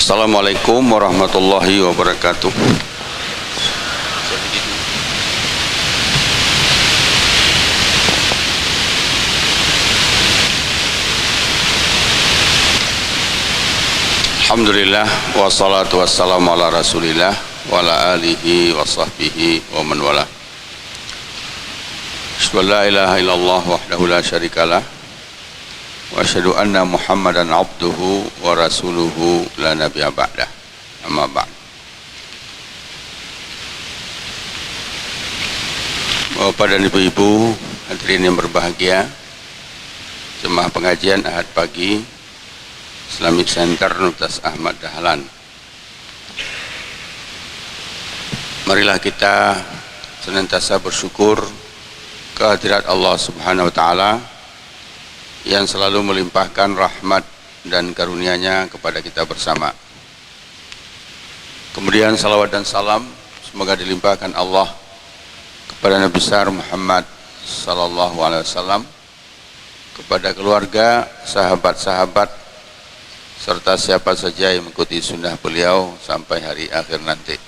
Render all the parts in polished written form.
Assalamualaikum warahmatullahi wabarakatuh. Alhamdulillah wassalatu wassalamu ala rasulillah wa ala alihi wa sahbihi wa man wala. Asyhadu an la ilaha illallah wahdahu la syarikalah wa asyhadu anna Muhammadan abduhu wa rasuluhu la nabiyya ba'dah. Amma ba'd. Bapak dan ibu-ibu hadirin yang berbahagia, jemaah pengajian Ahad pagi Islamic Center Universitas Ahmad Dahlan. Marilah kita senantiasa bersyukur kehadirat Allah Subhanahu wa taala yang selalu melimpahkan rahmat dan karunia-Nya kepada kita bersama. Kemudian salawat dan salam semoga dilimpahkan Allah kepada Nabi besar Muhammad sallallahu alaihi wasallam, kepada keluarga, sahabat-sahabat serta siapa saja yang mengikuti sunnah beliau sampai hari akhir nanti.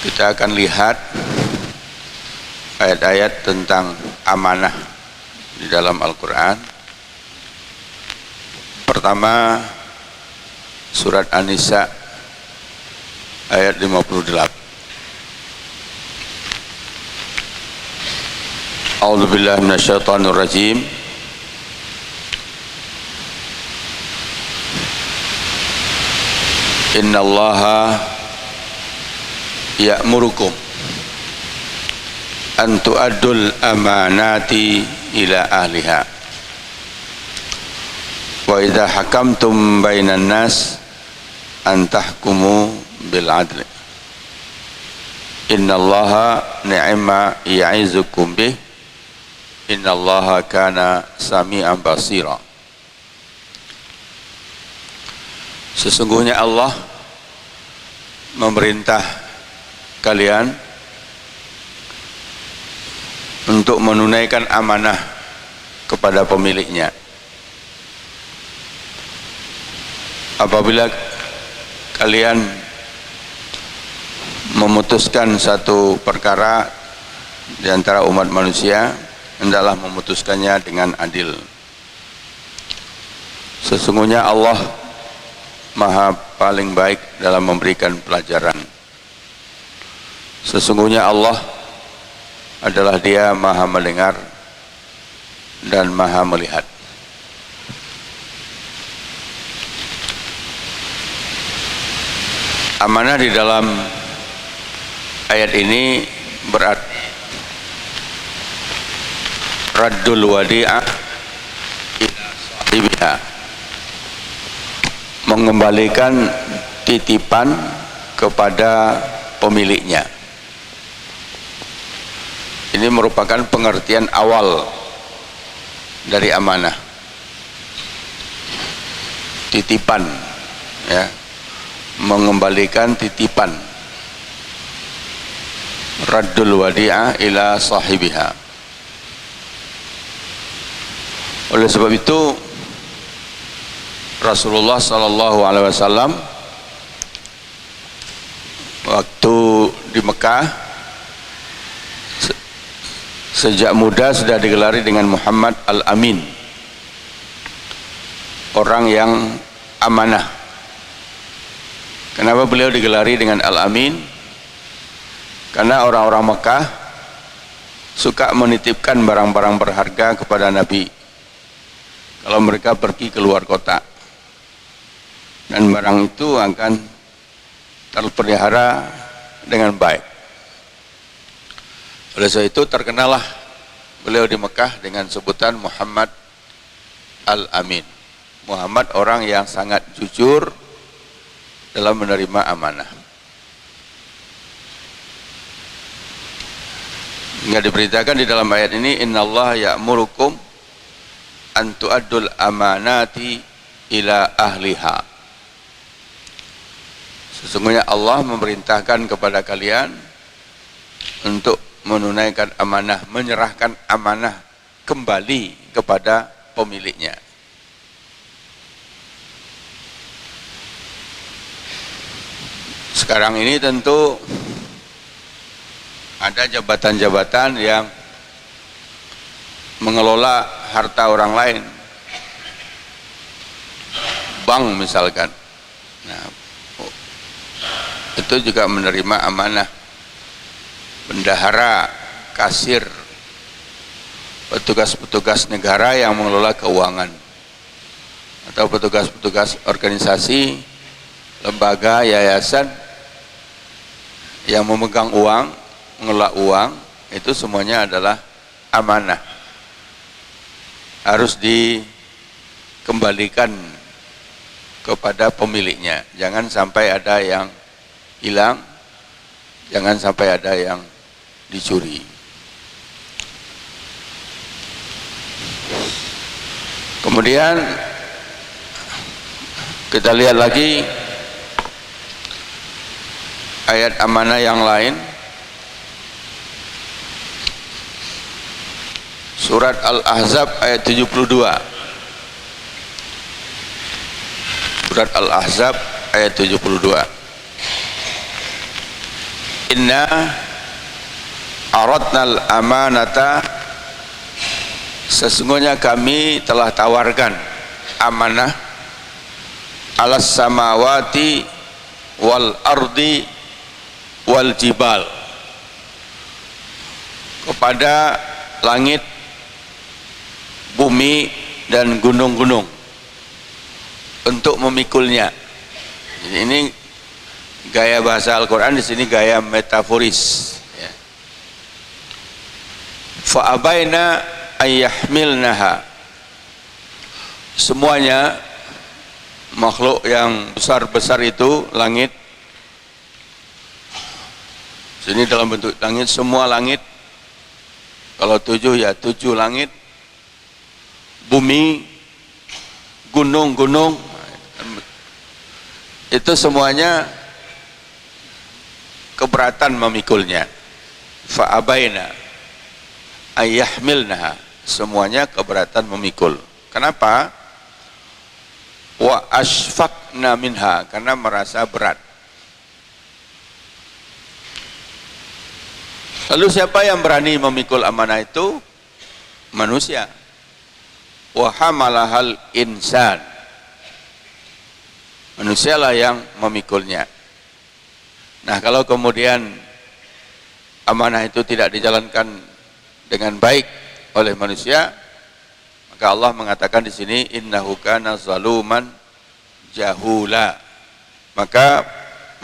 Kita akan lihat ayat-ayat tentang amanah di dalam Al-Quran. Pertama, surat An-Nisa ayat 58. A'udzubillahi minasyaitonirrajim. Innallaha ya'murukum an tu'addul amanati ila ahliha wa idza hakamtum bainan nas an tahkumu bil adli innallaha ni'ma ya'izukum bih innallaha kana sami'an basira. Sesungguhnya Allah memerintah kalian untuk menunaikan amanah kepada pemiliknya. Apabila kalian memutuskan satu perkara di antara umat manusia, hendaklah memutuskannya dengan adil. Sesungguhnya Allah Maha paling baik dalam memberikan pelajaran. Sesungguhnya Allah adalah Dia Maha mendengar dan Maha melihat. Amanah di dalam ayat ini berarti raddul wadi'ah ila sahibiha, mengembalikan titipan kepada pemiliknya. Ini merupakan pengertian awal dari amanah. Titipan, ya, mengembalikan titipan. Raddul wadi'ah ila sahibiha. Oleh sebab itu Rasulullah sallallahu alaihi wasallam waktu di Mekah sejak muda sudah digelari dengan Muhammad Al-Amin, orang yang amanah. Kenapa beliau digelari dengan Al-Amin? Karena orang-orang Mekah suka menitipkan barang-barang berharga kepada Nabi kalau mereka pergi keluar kota, dan barang itu akan terpelihara dengan baik. Oleh sebab itu terkenalah beliau di Mekah dengan sebutan Muhammad Al-Amin. Muhammad orang yang sangat jujur dalam menerima amanah. Hingga diberitakan di dalam ayat ini, innallaha ya'murukum an tu'addul amanati ila ahliha. Sesungguhnya Allah memerintahkan kepada kalian untuk menunaikan amanah, menyerahkan amanah kembali kepada pemiliknya. sekarang ini tentu ada jabatan-jabatan yang mengelola harta orang lain, bank misalkan. Nah, itu juga menerima amanah. Bendahara, kasir, petugas-petugas negara yang mengelola keuangan, atau petugas-petugas organisasi, lembaga, yayasan yang memegang uang, mengelola uang, itu semuanya adalah amanah, harus dikembalikan kepada pemiliknya. Jangan sampai ada yang hilang, jangan sampai ada yang dicuri. Kemudian kita lihat lagi ayat amanah yang lain, surat Al-Ahzab ayat 72. Surat Al-Ahzab ayat 72. Inna aradnal amanata, sesungguhnya kami telah tawarkan amanah, alas samawati wal ardi wal jibal, kepada langit, bumi dan gunung-gunung, untuk memikulnya. Jadi ini gaya bahasa Al-Quran, di sini gaya metaforis. Ya. Fa'abaina ayyahmilnaha, semuanya makhluk yang besar-besar itu, langit, sini dalam bentuk langit, semua langit, kalau 7 ya 7 langit, bumi, gunung-gunung, itu semuanya keberatan memikulnya. Fa'abaina ayyahmilnaha, semuanya keberatan memikul. Kenapa? Wa asfaqna minha, karena merasa berat. Lalu siapa yang berani memikul amanah itu? Manusia. Wa hamalahal insan, manusialah yang memikulnya. Nah, kalau kemudian amanah itu tidak dijalankan dengan baik oleh manusia, maka Allah mengatakan di sini innahu kana zaluman jahula, maka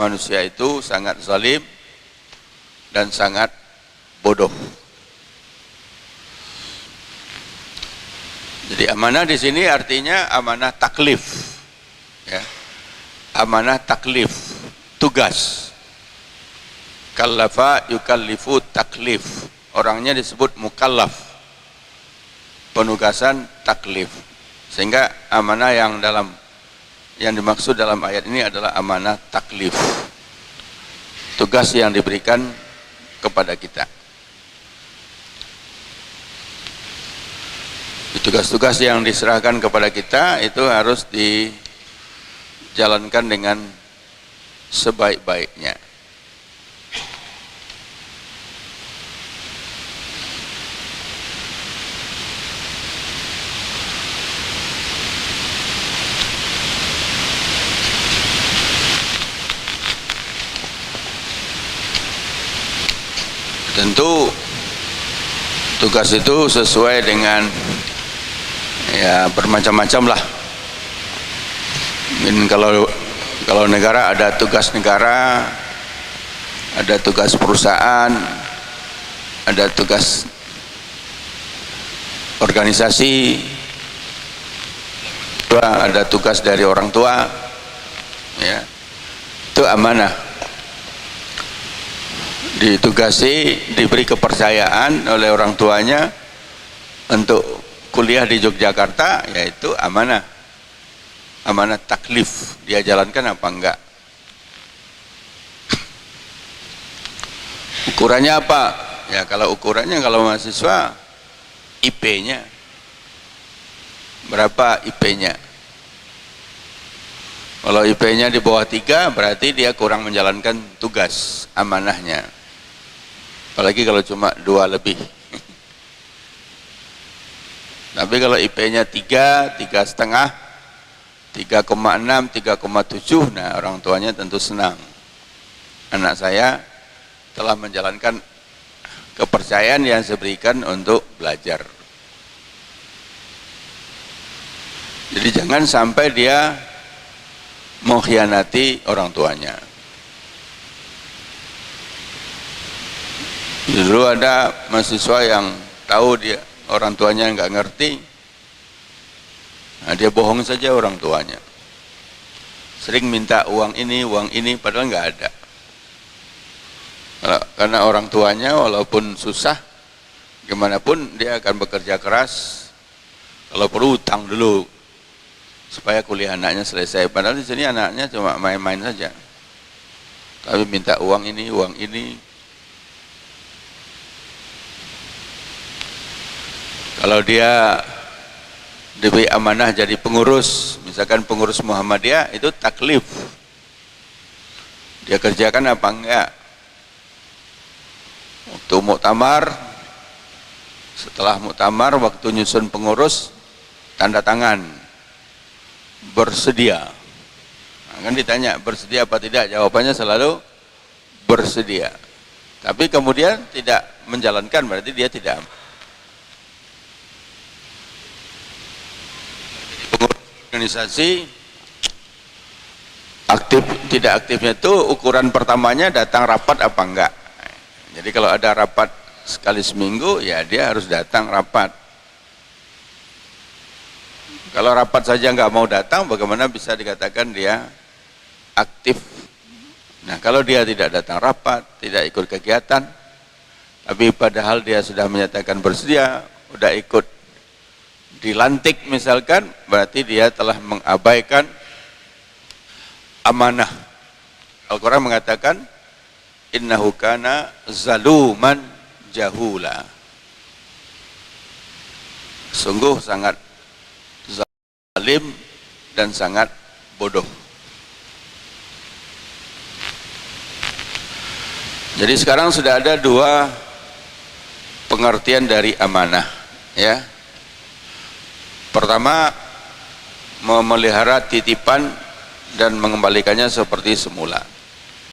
manusia itu sangat zalim dan sangat bodoh. Jadi amanah di sini artinya amanah taklif, ya. Amanah taklif, tugas. Kallafa yukallifu taklif, orangnya disebut mukallaf, penugasan taklif. Sehingga amanah yang dimaksud dalam ayat ini adalah amanah taklif, tugas yang diberikan kepada kita. Tugas-tugas yang diserahkan kepada kita itu harus dijalankan dengan sebaik-baiknya. Tentu tugas itu sesuai dengan, ya, bermacam-macam lah. Mungkin kalau negara ada tugas negara, ada tugas perusahaan, ada tugas organisasi, ada tugas dari orang tua, ya, itu amanah. Ditugasi, diberi kepercayaan oleh orang tuanya untuk kuliah di Yogyakarta, yaitu amanah. Amanah taklif, dia jalankan apa enggak. Ukurannya apa? Ya, kalau ukurannya, kalau mahasiswa, IP-nya berapa, IP-nya Kalau IP-nya di bawah 3 berarti dia kurang menjalankan tugas amanahnya. Apalagi kalau cuma 2 lebih. Tapi kalau IP-nya 3, 3,5, 3,6, 3,7, nah orang tuanya tentu senang. Anak saya telah menjalankan kepercayaan yang saya berikan untuk belajar. Jadi jangan sampai dia mengkhianati orang tuanya. Dulu ada mahasiswa yang tahu dia orang tuanya nggak ngerti, nah dia bohong saja orang tuanya. Sering minta uang ini, padahal nggak ada. Karena orang tuanya walaupun susah, gimana pun dia akan bekerja keras. Kalau perlu utang dulu supaya kuliah anaknya selesai. Padahal di sini anaknya cuma main-main saja. Tapi minta uang ini. Kalau dia diberi amanah jadi pengurus, misalkan pengurus Muhammadiyah, itu taklif. Dia kerjakan apa enggak? Waktu muktamar, setelah muktamar, waktu nyusun pengurus, tanda tangan. Bersedia. Nah, kan ditanya bersedia apa tidak, jawabannya selalu bersedia. Tapi kemudian tidak menjalankan, berarti dia tidak. Pengurus organisasi aktif tidak aktifnya itu ukuran pertamanya datang rapat apa enggak. Jadi kalau ada rapat sekali seminggu, ya dia harus datang rapat. Kalau rapat saja nggak mau datang, bagaimana bisa dikatakan dia aktif? Nah, kalau dia tidak datang rapat, tidak ikut kegiatan, tapi padahal dia sudah menyatakan bersedia, udah ikut dilantik misalkan, berarti dia telah mengabaikan amanah. Al-Quran mengatakan, innahu kana zaluman jahula. Sungguh sangat zalim dan sangat bodoh. Jadi sekarang sudah ada 2 pengertian dari amanah, ya. Pertama, memelihara titipan dan mengembalikannya seperti semula.